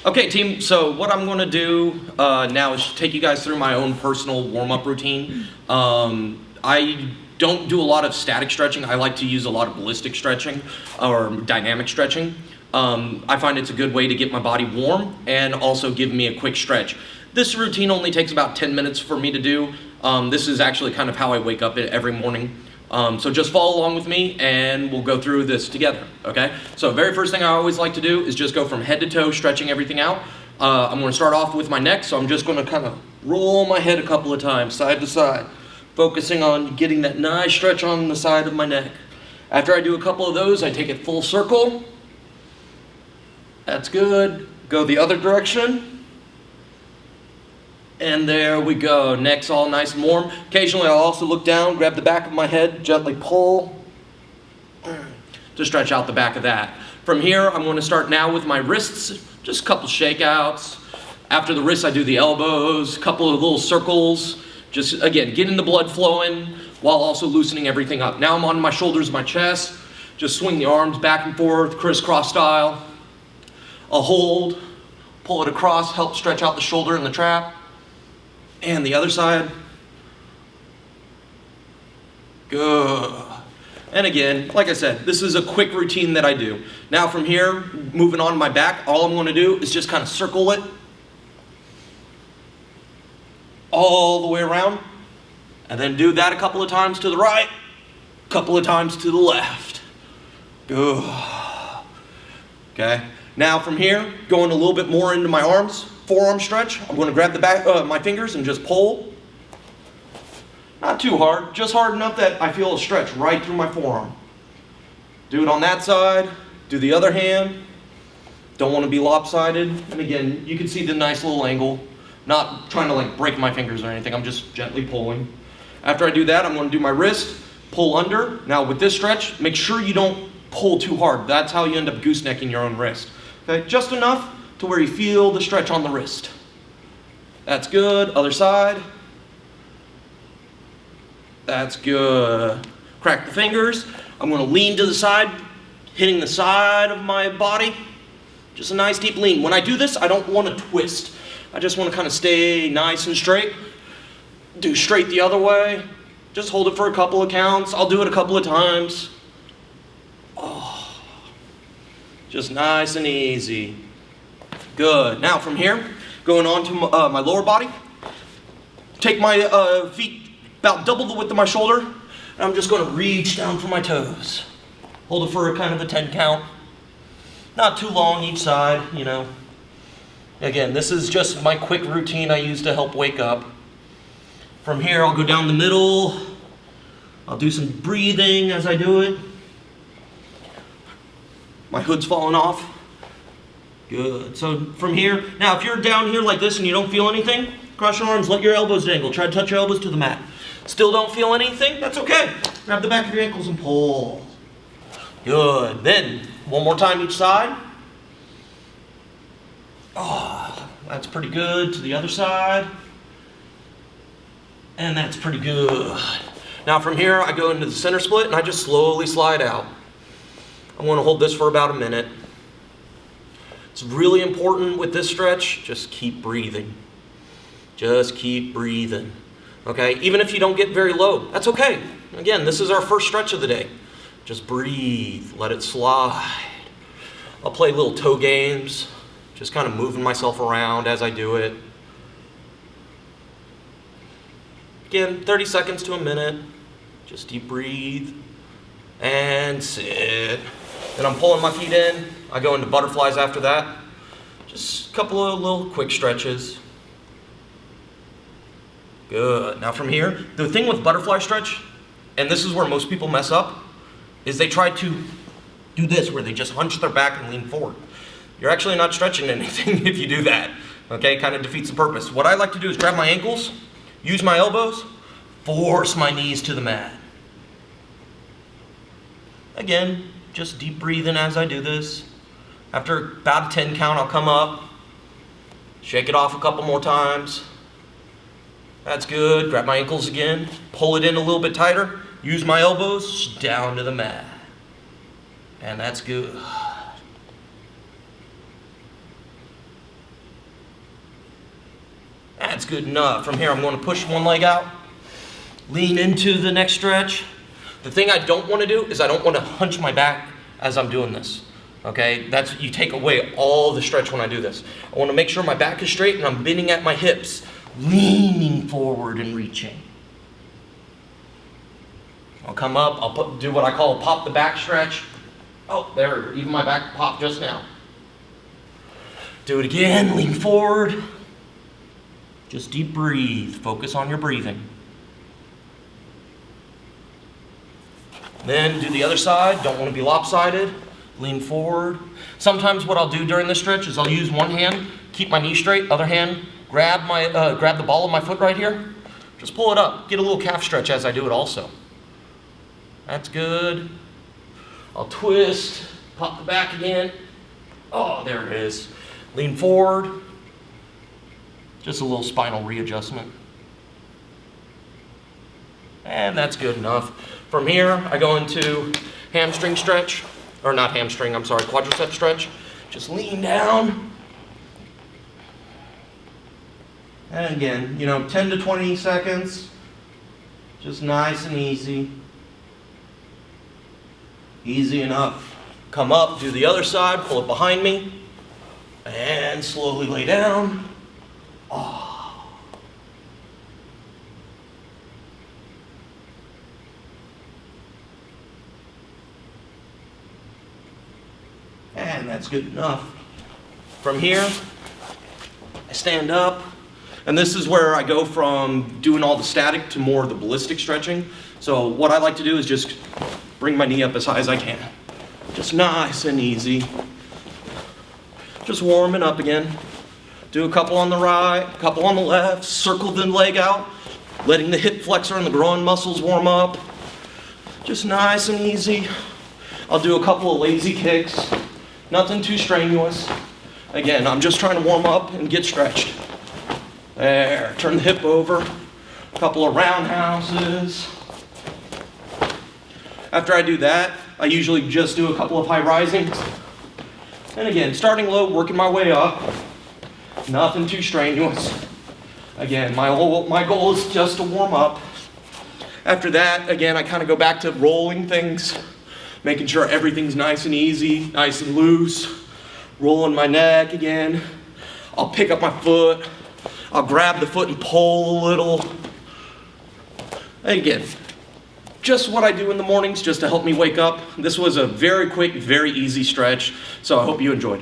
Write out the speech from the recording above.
Okay, team, so what I'm going to do now is take you guys through my own personal warm-up routine. I don't do a lot of static stretching. I like to use a lot of ballistic stretching or dynamic stretching. I find it's a good way to get my body warm and also give me a quick stretch. This routine only takes about 10 minutes for me to do. This is actually kind of how I wake up every morning. So just follow along with me and we'll go through this together, okay? So very first thing I always like to do is just go from head to toe, stretching everything out. I'm going to start off with my neck, so I'm just going to kind of roll my head a couple of times, side to side, focusing on getting that nice stretch on the side of my neck. After I do a couple of those, I take it full circle. That's good. Go the other direction. And there we go, neck's all nice and warm. Occasionally I'll also look down, grab the back of my head, gently pull to stretch out the back of that. From here, I'm going to start now with my wrists, just a couple shakeouts. After the wrists, I do the elbows, a couple of little circles, just again, getting the blood flowing while also loosening everything up. Now I'm on my shoulders, my chest, just swing the arms back and forth, crisscross style. I'll hold, pull it across, help stretch out the shoulder and the trap. And the other side. Good. And again, like I said, this is a quick routine that I do. Now from here, moving on to my back, all I'm going to do is just kind of circle it all the way around. And then do that a couple of times to the right, a couple of times to the left. Good. Okay. Now from here, going a little bit more into my arms. Forearm stretch. I'm going to grab the back my fingers and just pull. Not too hard, just hard enough that I feel a stretch right through my forearm. Do it on that side, do the other hand. Don't want to be lopsided. And again, you can see the nice little angle. Not trying to like break my fingers or anything, I'm just gently pulling. After I do that, I'm going to do my wrist, pull under. Now with this stretch, make sure you don't pull too hard. That's how you end up goosenecking your own wrist. Okay, just enough to where you feel the stretch on the wrist. That's good. Other side. That's good. Crack the fingers. I'm going to lean to the side, hitting the side of my body. Just a nice deep lean. When I do this, I don't want to twist. I just want to kind of stay nice and straight. Do straight the other way. Just hold it for a couple of counts. I'll do it a couple of times. Oh, just nice and easy. Good. Now from here, going on to my lower body. Take my feet about double the width of my shoulder. And I'm just going to reach down for my toes. Hold it for a kind of a 10 count. Not too long each side, you know. Again, this is just my quick routine I use to help wake up. From here, I'll go down the middle. I'll do some breathing as I do it. My hood's falling off. Good. So from here, now if you're down here like this and you don't feel anything, cross your arms, let your elbows dangle. Try to touch your elbows to the mat. Still don't feel anything? That's okay. Grab the back of your ankles and pull. Good. Then, one more time each side. Oh, that's pretty good. To the other side. And that's pretty good. Now from here, I go into the center split and I just slowly slide out. I want to hold this for about a minute. It's really important with this stretch, just keep breathing. Just keep breathing. Okay, even if you don't get very low, that's okay. Again, this is our first stretch of the day. Just breathe, let it slide. I'll play little toe games, just kind of moving myself around as I do it. Again, 30 seconds to a minute. Just deep breathe and sit. Then I'm pulling my feet in. I go into butterflies after that. Just a couple of little quick stretches. Good. Now from here, the thing with butterfly stretch, and this is where most people mess up, is they try to do this where they just hunch their back and lean forward. You're actually not stretching anything if you do that. Okay, kind of defeats the purpose. What I like to do is grab my ankles, use my elbows, force my knees to the mat. Again, just deep breathing as I do this. After about a 10 count, I'll come up, shake it off a couple more times. That's good. Grab my ankles again, pull it in a little bit tighter, use my elbows down to the mat. And that's good. good enough. From here, I'm going to push one leg out, lean into the next stretch. The thing I don't want to do is I don't want to hunch my back as I'm doing this. Okay, you take away all the stretch when I do this. I want to make sure my back is straight and I'm bending at my hips, leaning forward and reaching. I'll come up, I'll do what I call a pop the back stretch. Oh, there, even my back popped just now. Do it again, lean forward. Just deep breathe, focus on your breathing. Then do the other side, don't want to be lopsided. Lean forward. Sometimes what I'll do during this stretch is I'll use one hand, keep my knee straight, other hand, grab the ball of my foot right here, just pull it up, get a little calf stretch as I do it also. That's good. I'll twist, pop the back again. Oh, there it is. Lean forward. Just a little spinal readjustment. And that's good enough. From here, I go into hamstring stretch. Or not hamstring, I'm sorry, quadricep stretch. Just lean down. And again, 10 to 20 seconds. Just nice and easy. Easy enough. Come up, do the other side, pull it behind me. And slowly lay down. Oh. And that's good enough. From here, I stand up, and this is where I go from doing all the static to more of the ballistic stretching. So what I like to do is just bring my knee up as high as I can. Just nice and easy. Just warming up again. Do a couple on the right, a couple on the left, circle the leg out, letting the hip flexor and the groin muscles warm up. Just nice and easy. I'll do a couple of lazy kicks. Nothing too strenuous. Again, I'm just trying to warm up and get stretched. There, turn the hip over. A couple of roundhouses. After I do that, I usually just do a couple of high risings. And again, starting low, working my way up. Nothing too strenuous. Again, my goal is just to warm up. After that, again, I kind of go back to rolling things. Making sure everything's nice and easy, nice and loose. Rolling my neck again. I'll pick up my foot. I'll grab the foot and pull a little. Again, just what I do in the mornings just to help me wake up. This was a very quick, very easy stretch, so I hope you enjoyed.